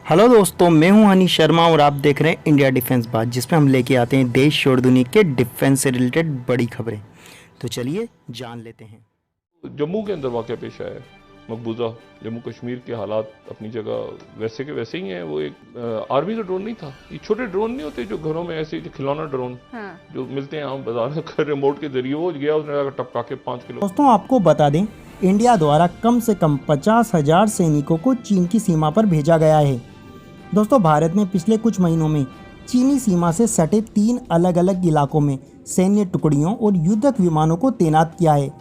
Hello दोस्तों, मैं हूं हनी शर्मा और आप देख रहे हैं इंडिया डिफेंस बात, जिसमें हम लेके आते हैं देश और दुनिया के डिफेंस से रिलेटेड बड़ी खबरें। तो चलिए जान लेते हैं। जम्मू के अंदर वाक़या पेश आया है। मकबूजा जम्मू कश्मीर के हालात अपनी जगह वैसे के वैसे ही हैं। वो एक आर्मी का ड्रोन नहीं था। ये छोटे ड्रोन नहीं होते जो घरों में ऐसे खिलौना ड्रोन जो मिलते हैं आम बाजार का रिमोट के जरिए, वो गया उसने जाकर टपका के 5 किलो। दोस्तों आपको बता दें, इंडिया द्वारा कम से कम 50,000 सैनिकों को चीन की सीमा पर भेजा गया है। दोस्तों भारत ने पिछले कुछ महीनों में चीनी सीमा से सटे 3 अलग अलग इलाकों में सैन्य टुकड़ियों और युद्धक विमानों को तैनात किया है।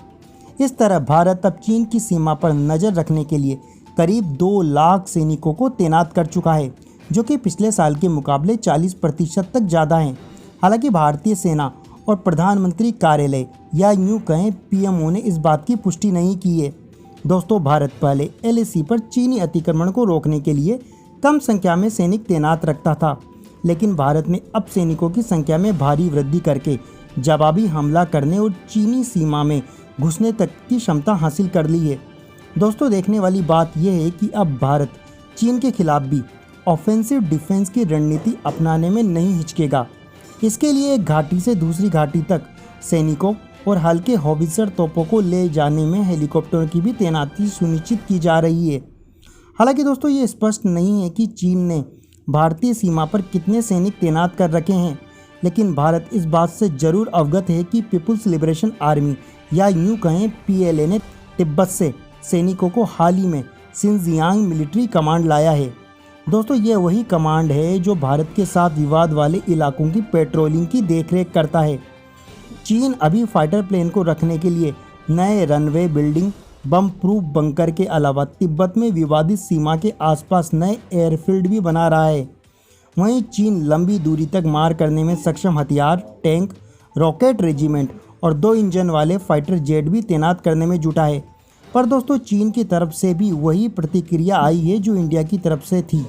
इस तरह भारत अब चीन की सीमा पर नज़र रखने के लिए करीब 2 लाख सैनिकों को तैनात कर चुका है, जो कि पिछले साल के मुकाबले 40% तक ज़्यादा हैं। हालांकि भारतीय सेना और प्रधानमंत्री कार्यालय या यूँ कहें पीएमओ ने इस बात की पुष्टि नहीं की है। दोस्तों भारत पहले एलएसी पर चीनी अतिक्रमण को रोकने के लिए कम संख्या में सैनिक तैनात रखता था, लेकिन भारत ने अब सैनिकों की संख्या में भारी वृद्धि करके जवाबी हमला करने और चीनी सीमा में घुसने तक की क्षमता हासिल कर ली है। दोस्तों देखने वाली बात यह है कि अब भारत चीन के खिलाफ भी ऑफेंसिव डिफेंस की रणनीति अपनाने में नहीं हिचकेगा। इसके लिए एक घाटी से दूसरी घाटी तक सैनिकों और हल्के हॉवित्जर तोपों को ले जाने में हेलीकॉप्टरों की भी तैनाती सुनिश्चित की जा रही है। हालांकि दोस्तों ये स्पष्ट नहीं है कि चीन ने भारतीय सीमा पर कितने सैनिक तैनात कर रखे हैं, लेकिन भारत इस बात से जरूर अवगत है कि पीपुल्स लिबरेशन आर्मी या यूँ कहें पीएलए ने तिब्बत से सैनिकों को हाल ही में सिंजियांग मिलिट्री कमांड लाया है। दोस्तों ये वही कमांड है जो भारत के साथ विवाद वाले इलाकों की पेट्रोलिंग की देखरेख करता है। चीन अभी फाइटर प्लेन को रखने के लिए नए रनवे बिल्डिंग, बम प्रूफ बंकर के अलावा तिब्बत में विवादित सीमा के आसपास नए एयरफील्ड भी बना रहा है। वहीं चीन लंबी दूरी तक मार करने में सक्षम हथियार, टैंक, रॉकेट रेजिमेंट और 2 इंजन वाले फाइटर जेट भी तैनात करने में जुटा है। पर दोस्तों चीन की तरफ से भी वही प्रतिक्रिया आई है जो इंडिया की तरफ से थी।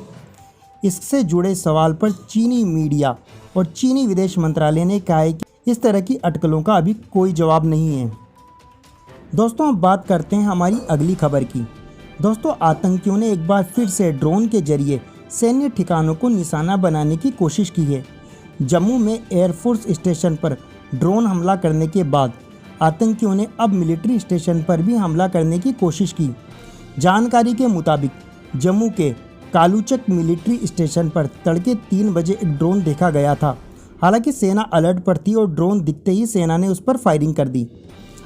इससे जुड़े सवाल पर चीनी मीडिया और चीनी विदेश मंत्रालय ने कहा है कि इस तरह की अटकलों का अभी कोई जवाब नहीं है। दोस्तों अब बात करते हैं हमारी अगली खबर की। दोस्तों आतंकियों ने एक बार फिर से ड्रोन के जरिए सैन्य ठिकानों को निशाना बनाने की कोशिश की है। जम्मू में एयरफोर्स स्टेशन पर ड्रोन हमला करने के बाद आतंकियों ने अब मिलिट्री स्टेशन पर भी हमला करने की कोशिश की। जानकारी के मुताबिक जम्मू के कालूचक मिलिट्री स्टेशन पर तड़के 3 बजे एक ड्रोन देखा गया था। हालांकि सेना अलर्ट पर थी और ड्रोन दिखते ही सेना ने उस पर फायरिंग कर दी।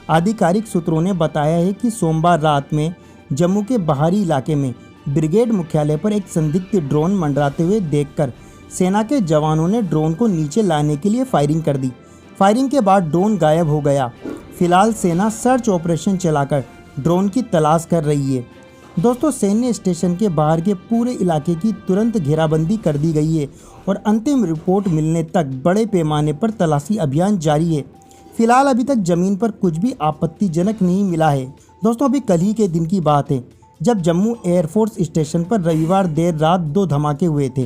आधिकारिक सूत्रों ने बताया है कि सोमवार रात में जम्मू के बाहरी इलाके में ब्रिगेड मुख्यालय पर एक संदिग्ध ड्रोन मंडराते हुए देखकर सेना के जवानों ने ड्रोन को नीचे लाने के लिए फायरिंग कर दी। फायरिंग के बाद ड्रोन गायब हो गया। फिलहाल सेना सर्च ऑपरेशन चलाकर ड्रोन की तलाश कर रही है। दोस्तों सैन्य स्टेशन के बाहर के पूरे इलाके की तुरंत घेराबंदी कर दी गई है और अंतिम रिपोर्ट मिलने तक बड़े पैमाने पर तलाशी अभियान जारी है। फिलहाल अभी तक जमीन पर कुछ भी आपत्तिजनक नहीं मिला है। दोस्तों अभी कल ही के दिन की बात है जब जम्मू एयरफोर्स स्टेशन पर रविवार देर रात 2 धमाके हुए थे।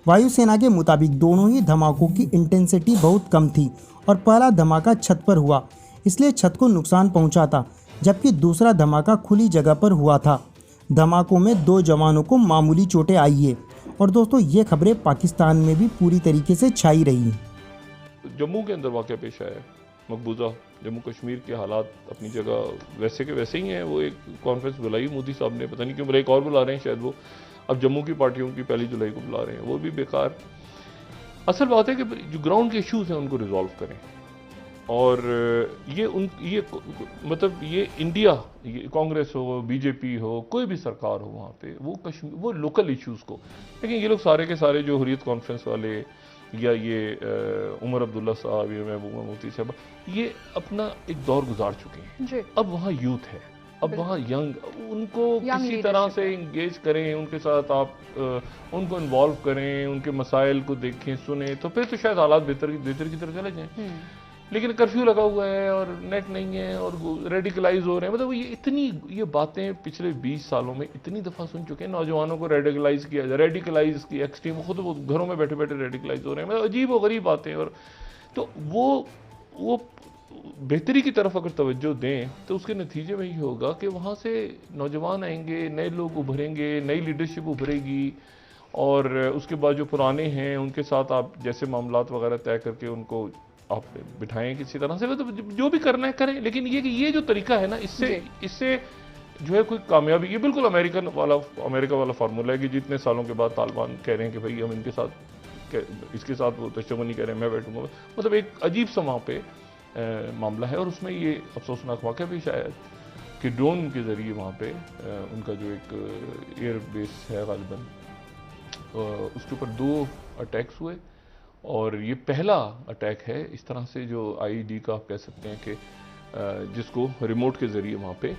वायुसेना के मुताबिक दोनों ही धमाकों की इंटेंसिटी बहुत कम थी और पहला धमाका छत पर हुआ, इसलिए छत को नुकसान पहुंचा था, जबकि दूसरा धमाका खुली जगह पर हुआ था। धमाकों में 2 जवानों को मामूली चोटें आई है और दोस्तों ये खबरें पाकिस्तान में भी पूरी तरीके से छाई रही। जम्मू के अंदर वाक़या पेश आया है। मकबूजा जम्मू कश्मीर के हालात अपनी जगह वैसे के वैसे ही हैं। वो एक कॉन्फ्रेंस बुलाई मोदी साहब ने, पता नहीं क्यों बुलाई, एक और बुला रहे हैं शायद वो। अब जम्मू की पार्टियों की 1 जुलाई को बुला रहे हैं, वो भी बेकार। असल बात है कि जो ग्राउंड के इश्यूज़ हैं उनको रिजॉल्व करें। और ये मतलब ये इंडिया, ये कांग्रेस हो, बीजेपी हो, कोई भी सरकार हो वहाँ पे वो लोकल इश्यूज़ को, लेकिन ये लोग सारे के सारे जो हुर्रियत कॉन्फ्रेंस वाले या ये उमर अब्दुल्ला साहब, ये महबूबा मुफ्ती साहब, ये अपना एक दौर गुजार चुके हैं। अब वहाँ यूथ है, अब वहाँ यंग, उनको किसी तरह से इंगेज करें, उनके साथ आप उनको इन्वॉल्व करें, उनके मसाइल को देखें, सुने, तो फिर तो शायद हालात बेहतर की तरफ चले जाएं। लेकिन कर्फ्यू लगा हुआ है और नेट नहीं है और रेडिकलाइज हो रहे हैं। मतलब ये बातें पिछले 20 सालों में इतनी दफ़ा सुन चुके हैं। नौजवानों को रेडिकलाइज किया जाए, रेडिकलाइज की एक्सट्रीम, खुद वो घरों में बैठे बैठे रेडिकलाइज हो रहे हैं। मतलब अजीब और गरीब बातें। और तो वो बेहतरी की तरफ अगर तवज्जो दें तो उसके नतीजे में ये होगा कि वहाँ से नौजवान आएंगे, नए लोग उभरेंगे, नई लीडरशिप उभरेगी और उसके बाद जो पुराने हैं उनके साथ आप जैसे मामलात वगैरह तय करके उनको आप बिठाएं किसी तरह से, तो जो भी करना है करें। लेकिन ये जो तरीका है ना, इससे जो है कोई कामयाबी, ये बिल्कुल अमेरिका वाला फार्मूला है कि जितने सालों के बाद तालिबान कह रहे हैं कि भाई हम इसके साथ वो तशम्मुनी कह रहे हैं, मैं बैठूंगा। मतलब एक अजीब सा वहाँ पे मामला है। और उसमें ये अफसोसनाक वाक़या पेश आया कि ड्रोन के ज़रिए वहाँ पे उनका जो एक एयर बेस है गालिबन, उसके ऊपर 2 अटैक्स हुए। और ये पहला अटैक है इस तरह से जो आईईडी का आप कह सकते हैं कि जिसको रिमोट के ज़रिए वहाँ पे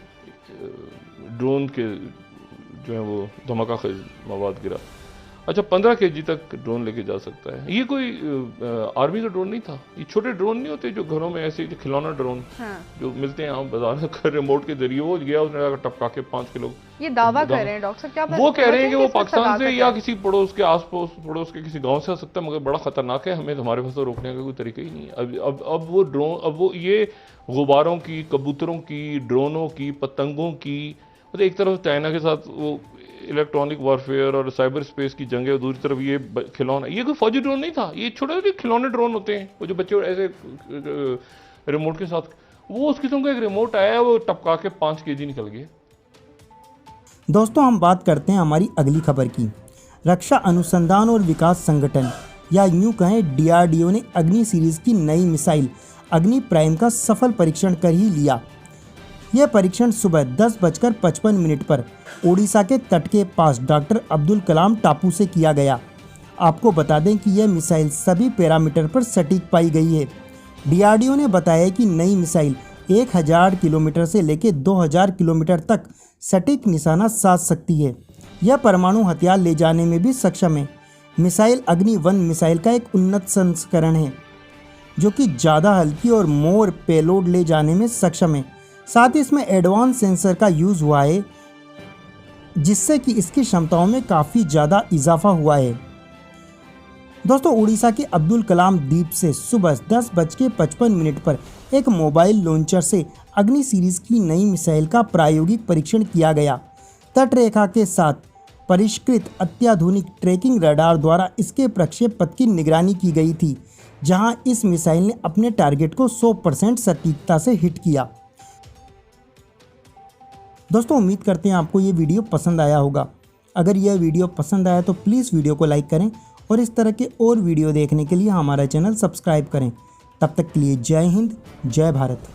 ड्रोन के जो है वो धमाका खेज मवाद गिरा। अच्छा, 15 kg तक ड्रोन लेके जा सकता है। ये कोई आर्मी का ड्रोन नहीं था, ये छोटे ड्रोन नहीं होते जो घरों में ऐसे खिलौना ड्रोन जो मिलते हैं बाजार में, रिमोट के जरिए वो गया, उसने टपका के 5 किलो। ये दावा कर रहे हैं डॉक्टर साहब, क्या वो कह रहे हैं कि वो पाकिस्तान से या किसी पड़ोस के पड़ोस के किसी गांव से आ सकता है, मगर बड़ा खतरनाक है, हमें हमारे पास तो रोकने का कोई तरीका ही नहीं है। अब वो ड्रोन, अब वो ये गुब्बारों की, कबूतरों की, ड्रोनों की, पतंगों की, मतलब एक तरफ चाइना के साथ वो इलेक्ट्रॉनिक वॉरफेयर और साइबर स्पेस की जंग है, दूसरी तरफ ये खिलौना। ये कोई फौजी ड्रोन नहीं था, ये छोटे छोटे खिलौने ड्रोन होते हैं वो जो बच्चे ऐसे रिमोट के साथ, वो उस किस्म का एक रिमोट आया, वो टपका के 5 kg निकल गए। दोस्तों, हम बात करते हैं हमारी अगली खबर की। रक्षा अनुसंधान और विकास संगठन या यूं कहें डीआरडीओ ने अग्नि सीरीज की नई मिसाइल अग्नि प्राइम का सफल परीक्षण कर ही लिया। यह परीक्षण सुबह 10:55 पर ओडिशा के तट के पास डॉक्टर अब्दुल कलाम टापू से किया गया। आपको बता दें कि यह मिसाइल सभी पैरामीटर पर सटीक पाई गई है। डीआरडीओ ने बताया कि नई मिसाइल 1000 किलोमीटर से लेकर 2000 किलोमीटर तक सटीक निशाना साध सकती है। यह परमाणु हथियार ले जाने में भी सक्षम है। मिसाइल अग्नि 1 मिसाइल का एक उन्नत संस्करण है जो कि ज़्यादा हल्की और मोर पेलोड ले जाने में सक्षम है। साथ ही इसमें एडवांस सेंसर का यूज़ हुआ है जिससे कि इसकी क्षमताओं में काफ़ी ज़्यादा इजाफा हुआ है। दोस्तों, उड़ीसा के अब्दुल कलाम द्वीप से सुबह 10:55 पर एक मोबाइल लॉन्चर से अग्नि सीरीज की नई मिसाइल का प्रायोगिक परीक्षण किया गया। तट रेखा के साथ परिष्कृत अत्याधुनिक ट्रैकिंग रडार द्वारा इसके प्रक्षेप पथ की निगरानी की गई थी, जहां इस मिसाइल ने अपने टारगेट को 100% सटीकता से हिट किया। दोस्तों, उम्मीद करते हैं आपको ये वीडियो पसंद आया होगा। अगर यह वीडियो पसंद आया तो प्लीज़ वीडियो को लाइक करें और इस तरह के और वीडियो देखने के लिए हमारा चैनल सब्सक्राइब करें। तब तक के लिए जय हिंद, जय भारत।